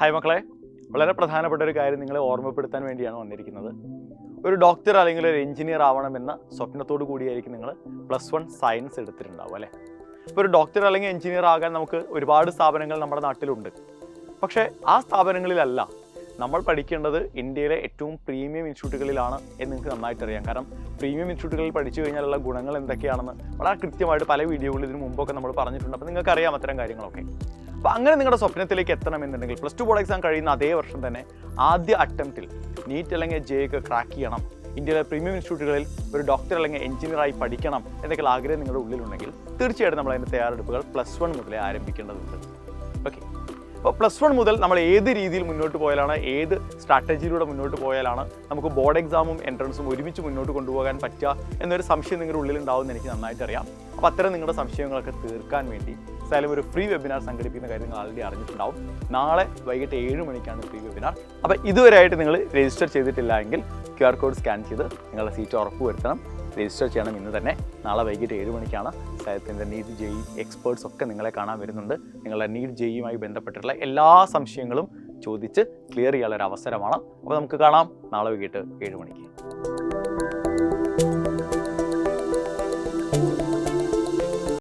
Hi മക്കളെ, വളരെ പ്രധാനപ്പെട്ട ഒരു കാര്യം നിങ്ങളെ ഓർമ്മപ്പെടുത്താൻ വേണ്ടിയാണ് വന്നിരിക്കുന്നത്. ഒരു ഡോക്ടർ അല്ലെങ്കിൽ ഒരു എഞ്ചിനീയർ ആവണമെന്ന സ്വപ്നത്തോടു കൂടിയായിരിക്കും നിങ്ങൾ +1 സയൻസ് എടുത്തിട്ടുണ്ടാവും അല്ലേ. ഇപ്പോൾ ഒരു ഡോക്ടർ അല്ലെങ്കിൽ എഞ്ചിനീയർ ആകാൻ നമുക്ക് ഒരുപാട് സ്ഥാപനങ്ങൾ നമ്മുടെ നാട്ടിലുണ്ട്. പക്ഷേ ആ സ്ഥാപനങ്ങളിലല്ല നമ്മൾ പഠിക്കേണ്ടത് ഇന്ത്യയിലെ ഏറ്റവും പ്രീമിയം ഇൻസ്റ്റിറ്റ്യൂട്ടുകളിലാണ് എന്ന് നിങ്ങൾക്ക് നന്നായിട്ട് അറിയാം. കാരണം പ്രീമിയം ഇൻസ്റ്റിറ്റ്യൂട്ടുകളിൽ പഠിച്ചു കഴിഞ്ഞാലുള്ള ഗുണങ്ങൾ എന്തൊക്കെയാണെന്ന് വളരെ കൃത്യമായിട്ട് പല വീഡിയോകളിൽ ഇതിന് മുമ്പൊക്കെ നമ്മൾ പറഞ്ഞിട്ടുണ്ട്. അപ്പോൾ നിങ്ങൾക്ക് അറിയാം അത്തരം കാര്യങ്ങളൊക്കെ. അപ്പോൾ അങ്ങനെ നിങ്ങളുടെ സ്വപ്നത്തിലേക്ക് എത്തണമെന്നുണ്ടെങ്കിൽ +2 ബോർഡ് എക്സാം കഴിയുന്ന അതേ വർഷം തന്നെ ആദ്യ അറ്റംപ്റ്റിൽ നീറ്റ് അല്ലെങ്കിൽ JEE ക്രാക്ക് ചെയ്യണം, ഇന്ത്യയിലെ പ്രീമിയം ഇൻസ്റ്റിറ്റ്യൂട്ടുകളിൽ ഒരു ഡോക്ടർ അല്ലെങ്കിൽ എഞ്ചിനീയറായി പഠിക്കണം എന്നൊക്കെയുള്ള ആഗ്രഹം നിങ്ങളുടെ ഉള്ളിലുണ്ടെങ്കിൽ തീർച്ചയായിട്ടും നമ്മൾ അതിൻ്റെ തയ്യാറെടുപ്പുകൾ +1 മുതലേ ആരംഭിക്കേണ്ടതുണ്ട്. ഓക്കെ, അപ്പോൾ +1 മുതൽ നമ്മൾ ഏത് രീതിയിൽ മുന്നോട്ട് പോയാലാണ്, ഏത് സ്ട്രാറ്റജിയിലൂടെ മുന്നോട്ട് പോയാലാണ് നമുക്ക് ബോർഡ് എക്സാമും എൻട്രൻസും ഒരുമിച്ച് മുന്നോട്ട് കൊണ്ടുപോകാൻ പറ്റുക എന്നൊരു സംശയം നിങ്ങളുടെ ഉള്ളിലുണ്ടാവുമെന്ന് എനിക്ക് നന്നായിട്ട് അറിയാം. അപ്പോൾ അത്തരം നിങ്ങളുടെ സംശയങ്ങളൊക്കെ തീർക്കാൻ വേണ്ടി എന്തായാലും ഒരു ഫ്രീ വെബിനാർ സംഘടിപ്പിക്കുന്ന കാര്യം നിങ്ങൾ ആൾറെഡി അറിഞ്ഞിട്ടുണ്ടാവും. നാളെ വൈകിട്ട് 7 മണിക്കാണ് ഫ്രീ വെബിനാർ. അപ്പോൾ ഇതുവരെയായിട്ട് നിങ്ങൾ രജിസ്റ്റർ ചെയ്തിട്ടില്ല എങ്കിൽ QR കോഡ് സ്കാൻ ചെയ്ത് നിങ്ങളുടെ സീറ്റ് ഉറപ്പുവരുത്തണം. രജിസ്റ്റർ ചെയ്യണം ഇന്ന് തന്നെ. നാളെ വൈകിട്ട് 7 മണിക്കാണ് സായത്തിൻ്റെ നീറ്റ് JEE എക്സ്പേർട്സ് ഒക്കെ നിങ്ങളെ കാണാൻ വരുന്നുണ്ട്. നിങ്ങളുടെ നീറ്റ് JEEയുമായി ബന്ധപ്പെട്ടിട്ടുള്ള എല്ലാ സംശയങ്ങളും ചോദിച്ച് ക്ലിയർ ചെയ്യാനുള്ള ഒരു അവസരമാണ്. അപ്പോൾ നമുക്ക് കാണാം നാളെ വൈകിട്ട് 7 മണിക്ക്.